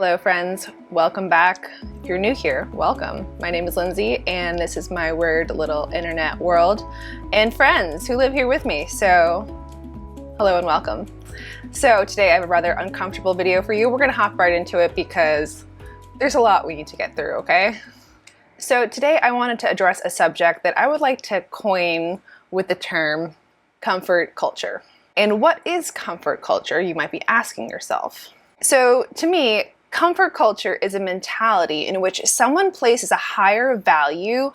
Hello friends, welcome back. If you're new here, welcome. My name is Lindsay and this is my weird little internet world and friends who live here with me. So hello and welcome. So today I have a rather uncomfortable video for you. We're gonna hop right into it because there's a lot we need to get through, okay? So today I wanted to address a subject that I would like to coin with the term comfort culture. And what is comfort culture, you might be asking yourself. So to me, comfort culture is a mentality in which someone places a higher value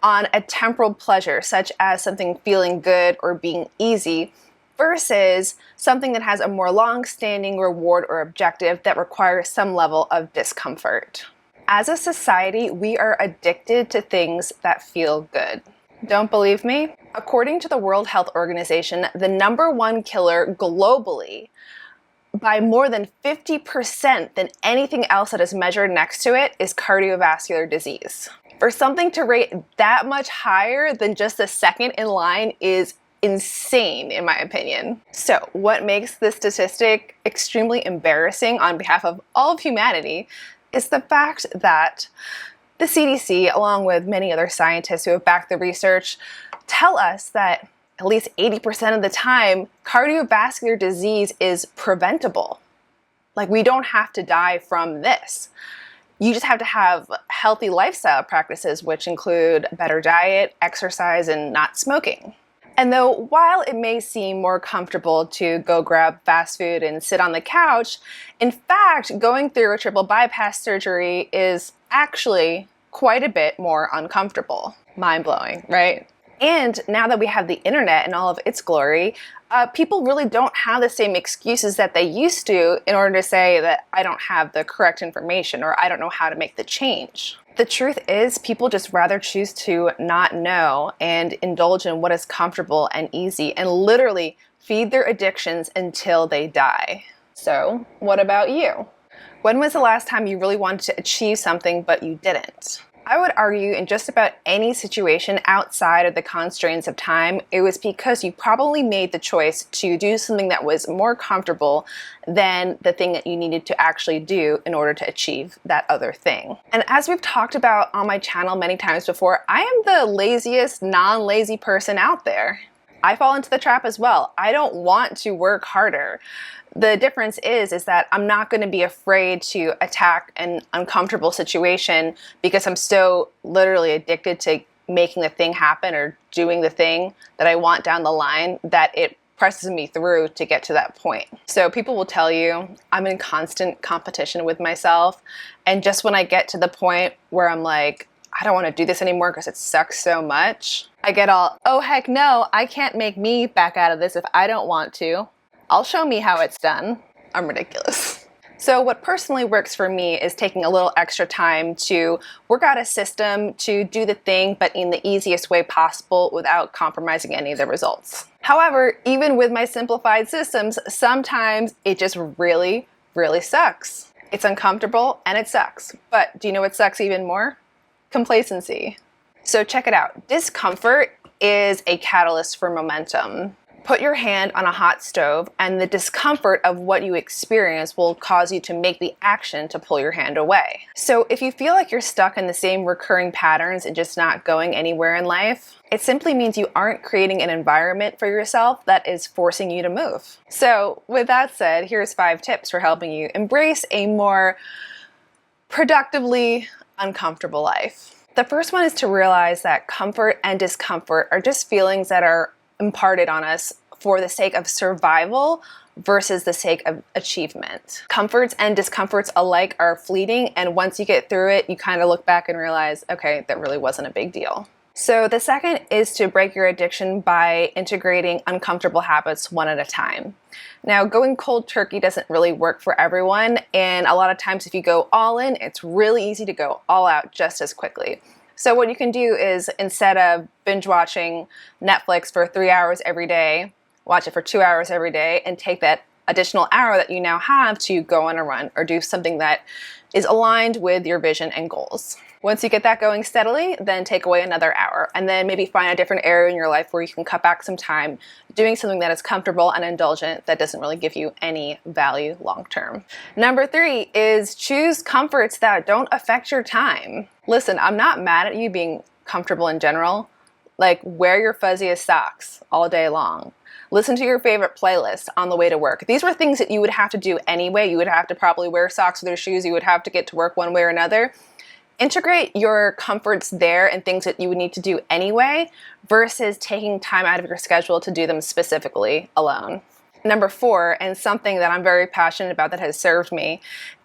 on a temporal pleasure, such as something feeling good or being easy, versus something that has a more long-standing reward or objective that requires some level of discomfort. As a society, we are addicted to things that feel good. Don't believe me? According to the World Health Organization, the #1 killer globally by more than 50% than anything else that is measured next to it is cardiovascular disease. For something to rate that much higher than just the second in line is insane, in my opinion. So what makes this statistic extremely embarrassing on behalf of all of humanity is the fact that the CDC, along with many other scientists who have backed the research, tell us that at least 80% of the time, cardiovascular disease is preventable. Like, we don't have to die from this. You just have to have healthy lifestyle practices, which include a better diet, exercise, and not smoking. And though while it may seem more comfortable to go grab fast food and sit on the couch, in fact, going through a triple bypass surgery is actually quite a bit more uncomfortable. Mind-blowing, right? And now that we have the internet in all of its glory, people really don't have the same excuses that they used to in order to say that I don't have the correct information or I don't know how to make the change. The truth is, people just rather choose to not know and indulge in what is comfortable and easy and literally feed their addictions until they die. So, what about you? When was the last time you really wanted to achieve something but you didn't? I would argue in just about any situation outside of the constraints of time, it was because you probably made the choice to do something that was more comfortable than the thing that you needed to actually do in order to achieve that other thing. And as we've talked about on my channel many times before, I am the laziest non-lazy person out there. I fall into the trap as well. I don't want to work harder. The difference is that I'm not going to be afraid to attack an uncomfortable situation because I'm so literally addicted to making the thing happen or doing the thing that I want down the line that it presses me through to get to that point. So people will tell you I'm in constant competition with myself, and just when I get to the point where I'm like, I don't want to do this anymore because it sucks so much, I get all, oh heck no, I can't make me back out of this if I don't want to. I'll show me how it's done. I'm ridiculous. So what personally works for me is taking a little extra time to work out a system to do the thing, but in the easiest way possible without compromising any of the results. However, even with my simplified systems, sometimes it just really, really sucks. It's uncomfortable and it sucks. But do you know what sucks even more? Complacency. So check it out. Discomfort is a catalyst for momentum. Put your hand on a hot stove and the discomfort of what you experience will cause you to make the action to pull your hand away. So if you feel like you're stuck in the same recurring patterns and just not going anywhere in life, it simply means you aren't creating an environment for yourself that is forcing you to move. So with that said, here's 5 tips for helping you embrace a more productively uncomfortable life. The first one is to realize that comfort and discomfort are just feelings that are imparted on us for the sake of survival versus the sake of achievement. Comforts and discomforts alike are fleeting, and once you get through it, you kind of look back and realize, okay, that really wasn't a big deal. So the second is to break your addiction by integrating uncomfortable habits one at a time. Now, going cold turkey doesn't really work for everyone, and a lot of times if you go all in, it's really easy to go all out just as quickly. So what you can do is, instead of binge watching Netflix for 3 hours every day, watch it for 2 hours every day and take that additional hour that you now have to go on a run or do something that is aligned with your vision and goals. Once you get that going steadily, then take away another hour and then maybe find a different area in your life where you can cut back some time doing something that is comfortable and indulgent that doesn't really give you any value long term. Number 3 is choose comforts that don't affect your time. Listen, I'm not mad at you being comfortable in general. Like, wear your fuzziest socks all day long. Listen to your favorite playlist on the way to work. These were things that you would have to do anyway. You would have to probably wear socks with your shoes. You would have to get to work one way or another. Integrate your comforts there and things that you would need to do anyway versus taking time out of your schedule to do them specifically alone. Number 4, and something that I'm very passionate about that has served me,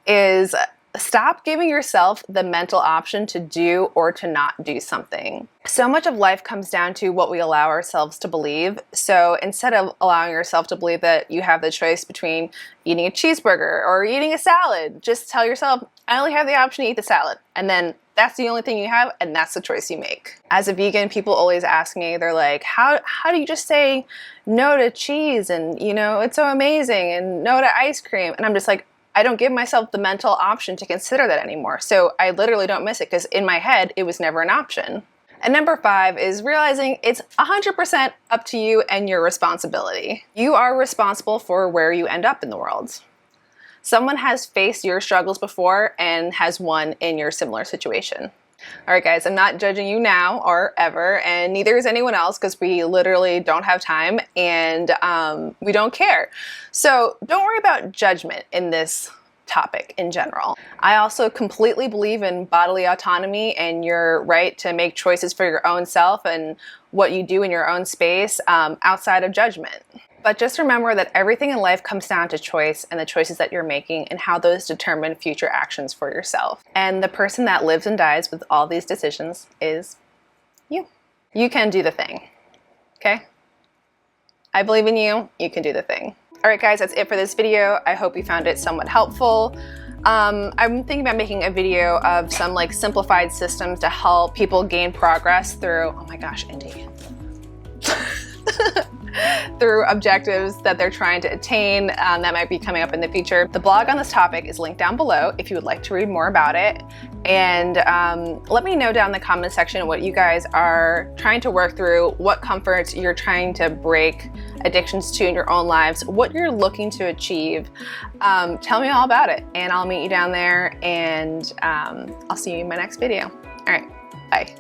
is stop giving yourself the mental option to do or to not do something. So much of life comes down to what we allow ourselves to believe. So instead of allowing yourself to believe that you have the choice between eating a cheeseburger or eating a salad, just tell yourself, I only have the option to eat the salad. And then that's the only thing you have, and that's the choice you make. As a vegan, people always ask me, they're like, how do you just say no to cheese and, it's so amazing, and no to ice cream? And I'm just like, I don't give myself the mental option to consider that anymore. So I literally don't miss it because in my head, it was never an option. And number 5 is realizing it's 100% up to you and your responsibility. You are responsible for where you end up in the world. Someone has faced your struggles before and has won in your similar situation. All right, guys, I'm not judging you now or ever, and neither is anyone else because we literally don't have time and we don't care. So don't worry about judgment in this topic in general. I also completely believe in bodily autonomy and your right to make choices for your own self and what you do in your own space outside of judgment. But just remember that everything in life comes down to choice and the choices that you're making and how those determine future actions for yourself. And the person that lives and dies with all these decisions is you. You can do the thing, okay? I believe in you. You can do the thing. All right, guys, that's it for this video. I hope you found it somewhat helpful. I'm thinking about making a video of some simplified systems to help people gain progress through, oh my gosh, Indy. through objectives that they're trying to attain that might be coming up in the future. The blog on this topic is linked down below if you would like to read more about it. And let me know down in the comment section what you guys are trying to work through, what comforts you're trying to break addictions to in your own lives, what you're looking to achieve. Tell me all about it and I'll meet you down there, and I'll see you in my next video. All right, bye.